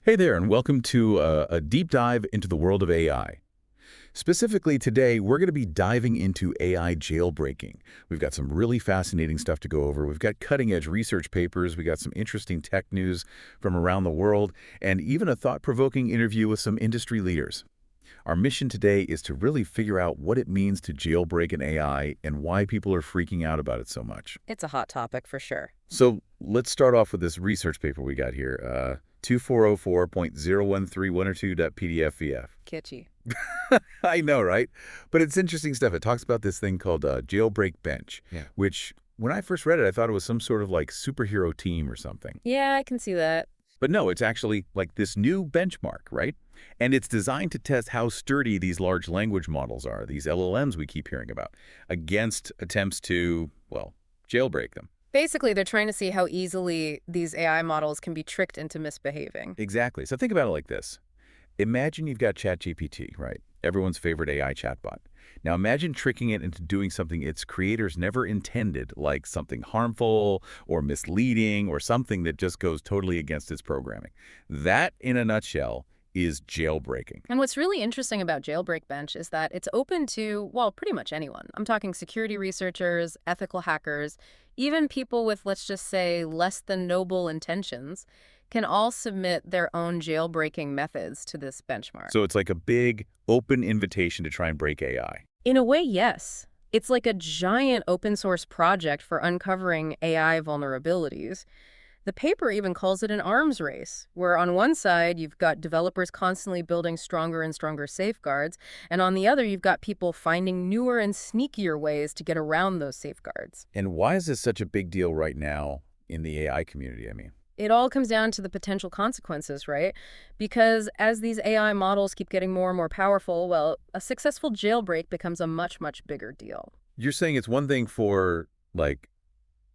Hey there, and welcome to a deep dive into the world of AI. Specifically today, we're going to be diving into AI jailbreaking. We've got some really fascinating stuff to go over. We've got cutting-edge research papers, we got some interesting tech news from around the world, and even a thought-provoking interview with some industry leaders. Our mission today is to really figure out what it means to jailbreak an AI and why people are freaking out about it so much. It's a hot topic for sure. So let's start off with this research paper we got here, 2404.013.102.pdf-vf. Kitschy. I know, right? But it's interesting stuff. It talks about this thing called Jailbreak Bench, Yeah. which when I first read it, I thought it was some sort of like superhero team or something. Yeah, I can see that. But no, it's actually like this new benchmark, right? And it's designed to test how sturdy these large language models are, these LLMs we keep hearing about, against attempts to, well, jailbreak them. Basically, they're trying to see how easily these AI models can be tricked into misbehaving. Exactly. So think about it like this. Imagine you've got ChatGPT, right? Everyone's favorite AI chatbot. Now imagine tricking it into doing something its creators never intended, like something harmful or misleading or something that just goes totally against its programming. That, in a nutshell, is jailbreaking. And what's really interesting about Jailbreak Bench is that it's open to, well, pretty much anyone. I'm talking security researchers, ethical hackers, even people with, let's just say, less than noble intentions can all submit their own jailbreaking methods to this benchmark. So it's like a big, open invitation to try and break AI. In a way, yes. It's like a giant open source project for uncovering AI vulnerabilities. The paper even calls it an arms race, where on one side you've got developers constantly building stronger and stronger safeguards, and on the other you've got people finding newer and sneakier ways to get around those safeguards. And why is this such a big deal right now in the AI community, I mean? It all comes down to the potential consequences, right? Because as these AI models keep getting more and more powerful, well, a successful jailbreak becomes a much, much bigger deal. You're saying it's one thing for, like,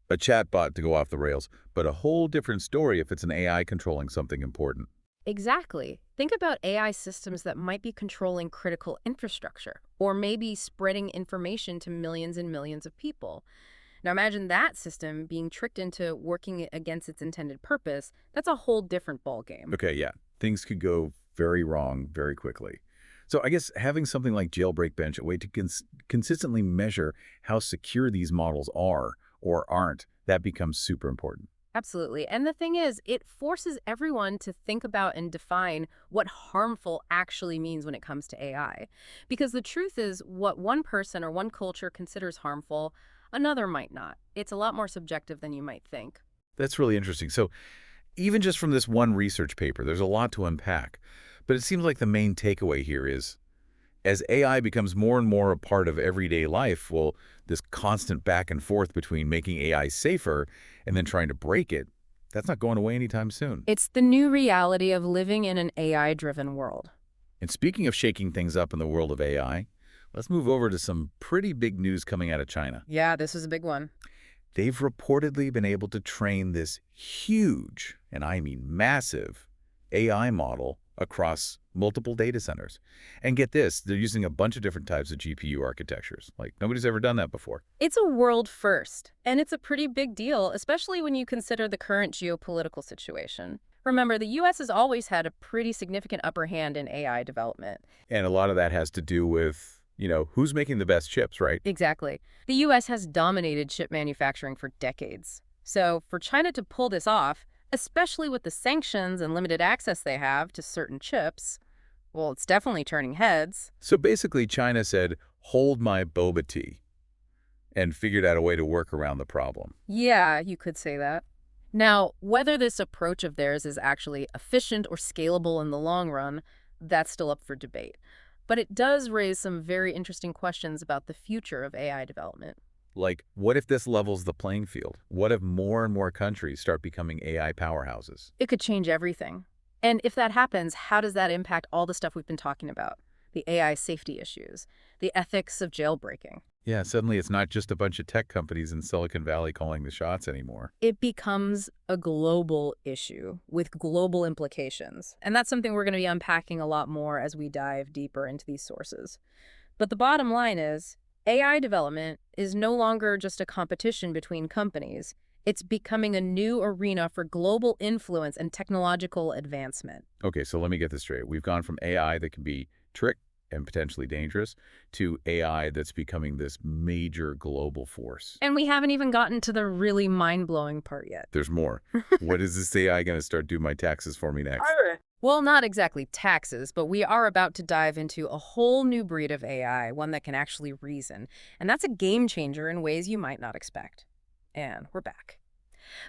a chatbot to go off the rails, but a whole different story if it's an AI controlling something important. Exactly. Think about AI systems that might be controlling critical infrastructure, or maybe spreading information to millions and millions of people. Now imagine that system being tricked into working against its intended purpose. That's a whole different ballgame. Okay, yeah, things could go very wrong very quickly. So I guess having something like Jailbreak Bench, a way to consistently measure how secure these models are or aren't, that becomes super important. Absolutely. And the thing is, it forces everyone to think about and define what harmful actually means when it comes to AI. Because the truth is, what one person or one culture considers harmful, another might not. It's a lot more subjective than you might think. That's really interesting. So even just from this one research paper, there's a lot to unpack. But it seems like the main takeaway here is as AI becomes more and more a part of everyday life, well, this constant back and forth between making AI safer and then trying to break it, that's not going away anytime soon. It's the new reality of living in an AI-driven world. And speaking of shaking things up in the world of AI, let's move over to some pretty big news coming out of China. Yeah, this is a big one. They've reportedly been able to train this huge, and I mean massive, AI model across multiple data centers. And get this, they're using a bunch of different types of GPU architectures. Like, nobody's ever done that before. It's a world first, and it's a pretty big deal, especially when you consider the current geopolitical situation. Remember, the U.S. has always had a pretty significant upper hand in AI development. And a lot of that has to do with, who's making the best chips, right? Exactly. The U.S. has dominated chip manufacturing for decades. So for China to pull this off, especially with the sanctions and limited access they have to certain chips, well, it's definitely turning heads. So basically, China said, hold my boba tea, and figured out a way to work around the problem. Yeah, you could say that. Now, whether this approach of theirs is actually efficient or scalable in the long run, that's still up for debate. But it does raise some very interesting questions about the future of AI development. Like, what if this levels the playing field? What if more and more countries start becoming AI powerhouses? It could change everything. And if that happens, how does that impact all the stuff we've been talking about? The AI safety issues, the ethics of jailbreaking. Yeah, suddenly it's not just a bunch of tech companies in Silicon Valley calling the shots anymore. It becomes a global issue with global implications. And that's something we're going to be unpacking a lot more as we dive deeper into these sources. But the bottom line is, AI development is no longer just a competition between companies. It's becoming a new arena for global influence and technological advancement. Okay, so let me get this straight. We've gone from AI that can be tricked and potentially dangerous to AI that's becoming this major global force. And we haven't even gotten to the really mind-blowing part yet. There's more. What is this AI going to start doing my taxes for me next? Well, not exactly taxes, but we are about to dive into a whole new breed of AI, one that can actually reason. And that's a game changer in ways you might not expect. And we're back.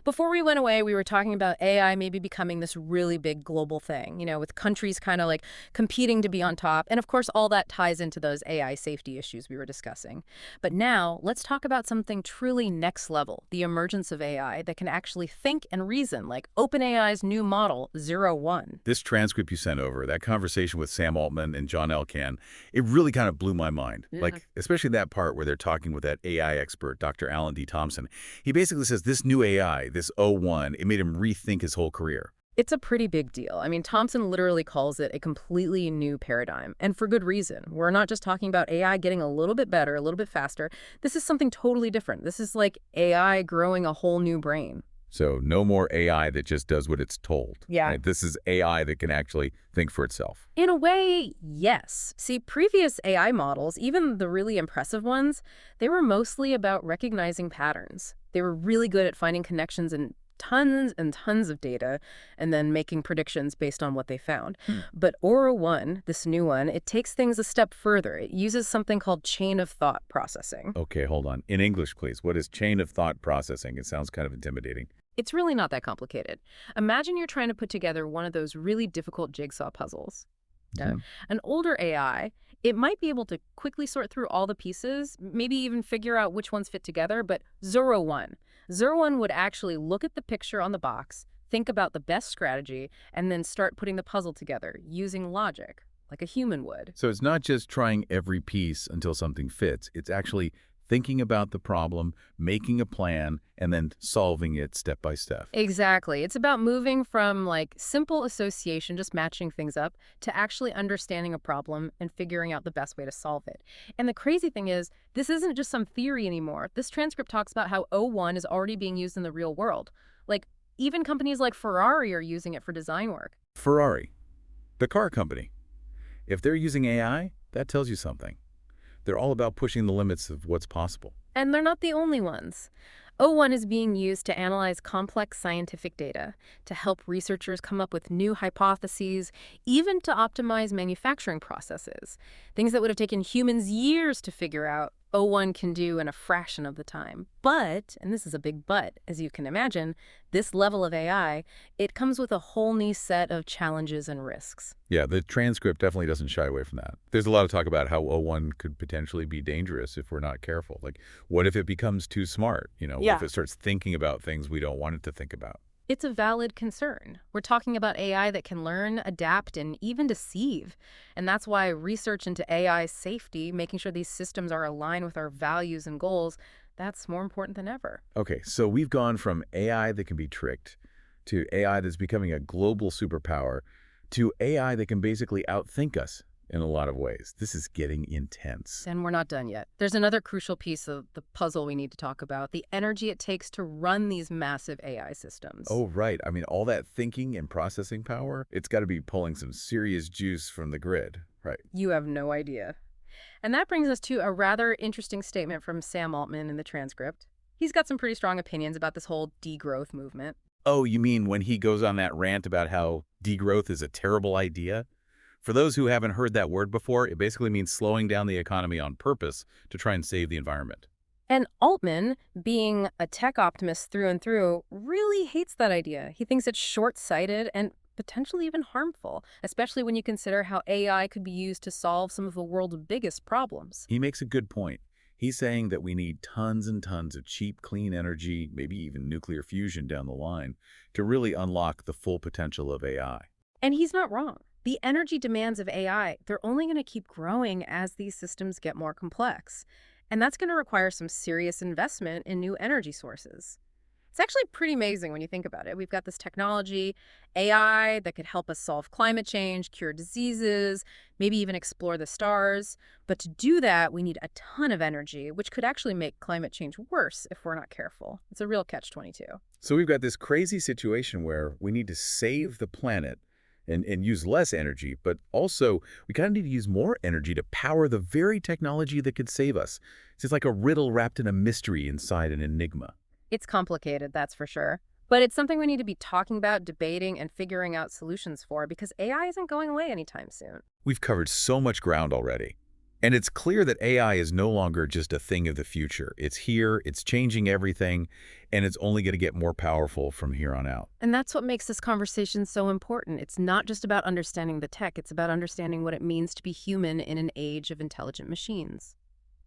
Before we went away, we were talking about AI maybe becoming this really big global thing, with countries kind of like competing to be on top. And of course, all that ties into those AI safety issues we were discussing. But now let's talk about something truly next level, the emergence of AI that can actually think and reason, like OpenAI's new model, Zero One. This transcript you sent over, that conversation with Sam Altman and John Elkann, it really kind of blew my mind. Yeah. Like, especially that part where they're talking with that AI expert, Dr. Alan D. Thompson. He basically says this new AI, this O1, it made him rethink his whole career. It's a pretty big deal. I mean, Thompson literally calls it a completely new paradigm, and for good reason. We're not just talking about AI getting a little bit better, a little bit faster. This is something totally different. This is like AI growing a whole new brain. So no more AI that just does what it's told. Yeah. Right? This is AI that can actually think for itself. In a way, yes. See, previous AI models, even the really impressive ones, they were mostly about recognizing patterns. They were really good at finding connections in tons and tons of data and then making predictions based on what they found. But Aura 1, this new one, it takes things a step further. It uses something called chain of thought processing. Okay, hold on. In English, please. What is chain of thought processing? It sounds kind of intimidating. It's really not that complicated. Imagine you're trying to put together one of those really difficult jigsaw puzzles. Mhm. An older AI, it might be able to quickly sort through all the pieces, maybe even figure out which ones fit together, but Zero One. Zero One would actually look at the picture on the box, think about the best strategy, and then start putting the puzzle together using logic, like a human would. So it's not just trying every piece until something fits. It's actually thinking about the problem, making a plan, and then solving it step by step. Exactly. It's about moving from like simple association, just matching things up, to actually understanding a problem and figuring out the best way to solve it. And the crazy thing is, this isn't just some theory anymore. This transcript talks about how O1 is already being used in the real world. Like, even companies like Ferrari are using it for design work. Ferrari, the car company. If they're using AI, that tells you something. They're all about pushing the limits of what's possible. And they're not the only ones. O1 is being used to analyze complex scientific data, to help researchers come up with new hypotheses, even to optimize manufacturing processes. Things that would have taken humans years to figure out, O1 can do in a fraction of the time. But, and this is a big but, as you can imagine, this level of AI, it comes with a whole new set of challenges and risks. Yeah, the transcript definitely doesn't shy away from that. There's a lot of talk about how O1 could potentially be dangerous if we're not careful. Like, what if it becomes too smart? What if it starts thinking about things we don't want it to think about? It's a valid concern. We're talking about AI that can learn, adapt, and even deceive. And that's why research into AI safety, making sure these systems are aligned with our values and goals, that's more important than ever. Okay, so we've gone from AI that can be tricked to AI that's becoming a global superpower to AI that can basically outthink us in a lot of ways. This is getting intense. And we're not done yet. There's another crucial piece of the puzzle we need to talk about, the energy it takes to run these massive AI systems. Oh, right. I mean, all that thinking and processing power, it's got to be pulling some serious juice from the grid, right? You have no idea. And that brings us to a rather interesting statement from Sam Altman in the transcript. He's got some pretty strong opinions about this whole degrowth movement. Oh, you mean when he goes on that rant about how degrowth is a terrible idea? For those who haven't heard that word before, it basically means slowing down the economy on purpose to try and save the environment. And Altman, being a tech optimist through and through, really hates that idea. He thinks it's short-sighted and potentially even harmful, especially when you consider how AI could be used to solve some of the world's biggest problems. He makes a good point. He's saying that we need tons and tons of cheap, clean energy, maybe even nuclear fusion down the line, to really unlock the full potential of AI. And he's not wrong. The energy demands of AI, they're only going to keep growing as these systems get more complex. And that's going to require some serious investment in new energy sources. It's actually pretty amazing when you think about it. We've got this technology, AI, that could help us solve climate change, cure diseases, maybe even explore the stars. But to do that, we need a ton of energy, which could actually make climate change worse if we're not careful. It's a real catch-22. So we've got this crazy situation where we need to save the planet and use less energy, but also we kind of need to use more energy to power the very technology that could save us. It's like a riddle wrapped in a mystery inside an enigma. It's complicated, that's for sure. But it's something we need to be talking about, debating, and figuring out solutions for because AI isn't going away anytime soon. We've covered so much ground already. And it's clear that AI is no longer just a thing of the future. It's here, it's changing everything, and it's only going to get more powerful from here on out. And that's what makes this conversation so important. It's not just about understanding the tech, it's about understanding what it means to be human in an age of intelligent machines.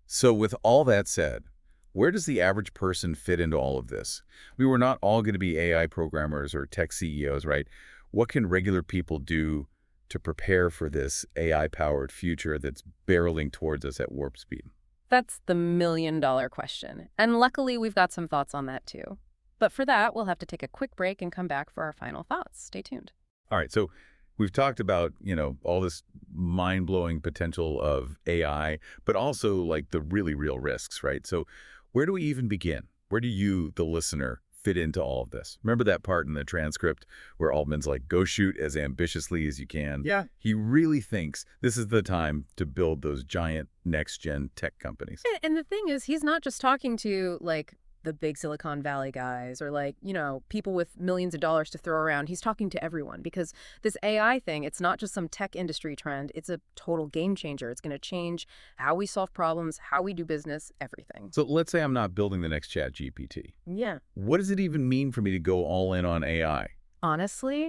So with all that said, where does the average person fit into all of this? We were not all going to be AI programmers or tech CEOs, right? What can regular people do to prepare for this AI-powered future that's barreling towards us at warp speed? That's the million-dollar question. And luckily, we've got some thoughts on that too. But for that, we'll have to take a quick break and come back for our final thoughts. Stay tuned. All right, so we've talked about, all this mind-blowing potential of AI, but also like the really real risks, right? So where do we even begin? Where do you, the listener, fit into all of this? Remember that part in the transcript where Altman's like, go shoot as ambitiously as you can? Yeah. He really thinks this is the time to build those giant next-gen tech companies. And the thing is, he's not just talking to, like, the big Silicon Valley guys or, like, people with millions of dollars to throw around. He's talking to everyone because this AI thing, it's not just some tech industry trend. It's a total game changer. It's going to change how we solve problems, how we do business, everything. So let's say I'm not building the next ChatGPT. Yeah. What does it even mean for me to go all in on AI? Honestly,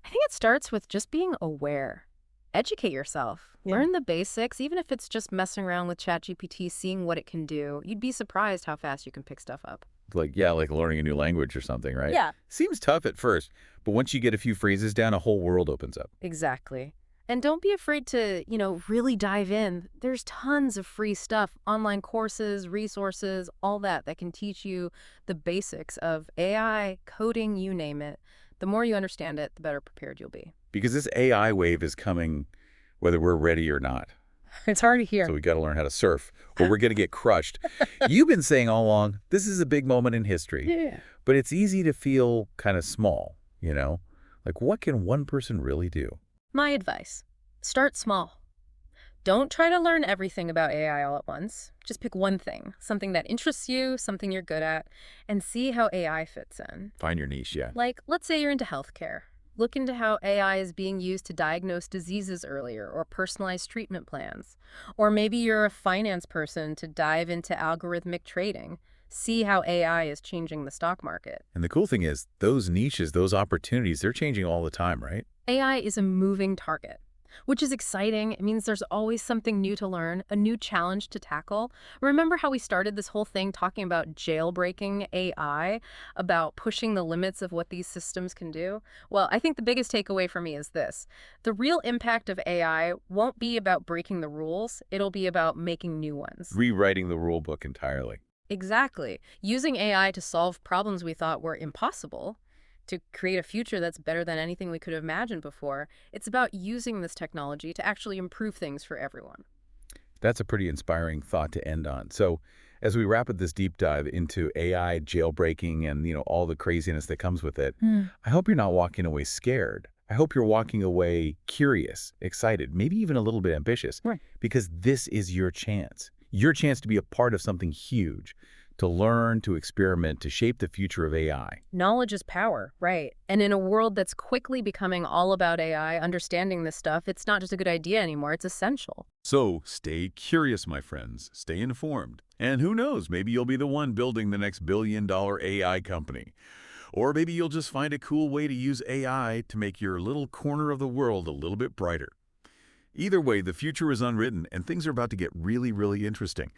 I think it starts with just being aware. Educate yourself. Yeah. Learn the basics, even if it's just messing around with ChatGPT, seeing what it can do. You'd be surprised how fast you can pick stuff up. Like learning a new language or something, right? Yeah. Seems tough at first, but once you get a few phrases down, a whole world opens up. Exactly. And don't be afraid to, really dive in. There's tons of free stuff, online courses, resources, all that can teach you the basics of AI, coding, you name it. The more you understand it, the better prepared you'll be. Because this AI wave is coming whether we're ready or not. It's already here. So we got to learn how to surf or we're going to get crushed. You've been saying all along, this is a big moment in history. Yeah. But it's easy to feel kind of small, Like what can one person really do? My advice, start small. Don't try to learn everything about AI all at once. Just pick one thing, something that interests you, something you're good at, and see how AI fits in. Find your niche, yeah. Like, let's say you're into healthcare. Look into how AI is being used to diagnose diseases earlier or personalize treatment plans. Or maybe you're a finance person to dive into algorithmic trading. See how AI is changing the stock market. And the cool thing is, those niches, those opportunities, they're changing all the time, right? AI is a moving target, which is exciting. It means there's always something new to learn, a new challenge to tackle. Remember how we started this whole thing talking about jailbreaking AI, about pushing the limits of what these systems can do? Well, I think the biggest takeaway for me is this. The real impact of AI won't be about breaking the rules. It'll be about making new ones. Rewriting the rule book entirely. Exactly. Using AI to solve problems we thought were impossible, to create a future that's better than anything we could have imagined before. It's about using this technology to actually improve things for everyone. That's a pretty inspiring thought to end on. So as we wrap up this deep dive into AI jailbreaking and, all the craziness that comes with it, I hope you're not walking away scared. I hope you're walking away curious, excited, maybe even a little bit ambitious, Right. Because this is your chance to be a part of something huge, to learn, to experiment, to shape the future of AI. Knowledge is power, right? And in a world that's quickly becoming all about AI, understanding this stuff, it's not just a good idea anymore, it's essential. So stay curious, my friends. Stay informed. And who knows, maybe you'll be the one building the next billion-dollar AI company. Or maybe you'll just find a cool way to use AI to make your little corner of the world a little bit brighter. Either way, the future is unwritten, and things are about to get really, really interesting.